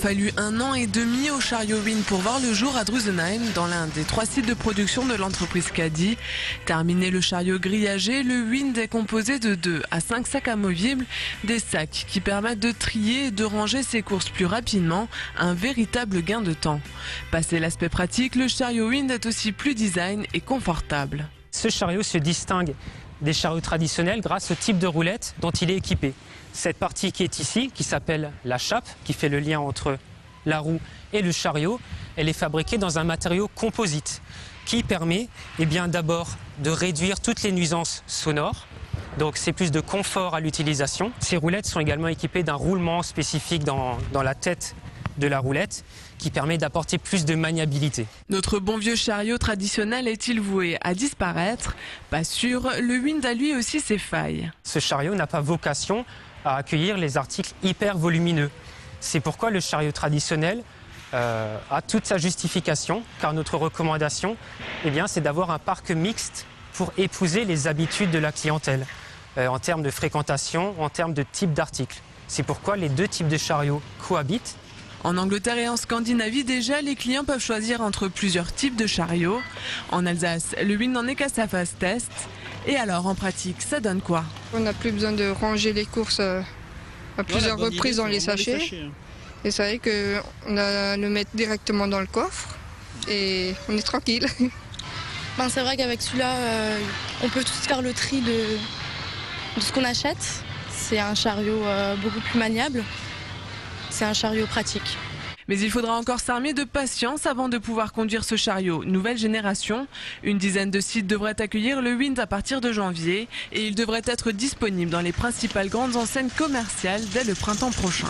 fallu 1 an et demi au chariot Wind pour voir le jour à Drusenheim, dans l'un des 3 sites de production de l'entreprise Caddy. Terminé le chariot grillagé, le Wind est composé de 2 à 5 sacs amovibles, des sacs qui permettent de trier et de ranger ses courses plus rapidement, un véritable gain de temps. Passé l'aspect pratique, le chariot Wind est aussi plus design et confortable. Ce chariot se distingue des chariots traditionnels grâce au type de roulette dont il est équipé. Cette partie qui est ici, qui s'appelle la chape, qui fait le lien entre la roue et le chariot, elle est fabriquée dans un matériau composite qui permet d'abord de réduire toutes les nuisances sonores. Donc c'est plus de confort à l'utilisation. Ces roulettes sont également équipées d'un roulement spécifique dans la tête de la roulette qui permet d'apporter plus de maniabilité. Notre bon vieux chariot traditionnel est-il voué à disparaître? Pas sûr, le Wind a lui aussi ses failles. Ce chariot n'a pas vocation à accueillir les articles hyper volumineux. C'est pourquoi le chariot traditionnel a toute sa justification, car notre recommandation, c'est d'avoir un parc mixte pour épouser les habitudes de la clientèle, en termes de fréquentation, en termes de type d'articles. C'est pourquoi les deux types de chariots cohabitent. En Angleterre et en Scandinavie, déjà, les clients peuvent choisir entre plusieurs types de chariots. En Alsace, le Wind n'en est qu'à sa phase test. Et alors, en pratique, ça donne quoi? On n'a plus besoin de ranger les courses à plusieurs reprises dans les sachets. Et c'est vrai qu'on a le mettre directement dans le coffre et on est tranquille. C'est vrai qu'avec celui-là, on peut tous faire le tri de ce qu'on achète. C'est un chariot beaucoup plus maniable. C'est un chariot pratique. Mais il faudra encore s'armer de patience avant de pouvoir conduire ce chariot nouvelle génération. Une dizaine de sites devraient accueillir le Wind à partir de janvier et il devrait être disponible dans les principales grandes enseignes commerciales dès le printemps prochain.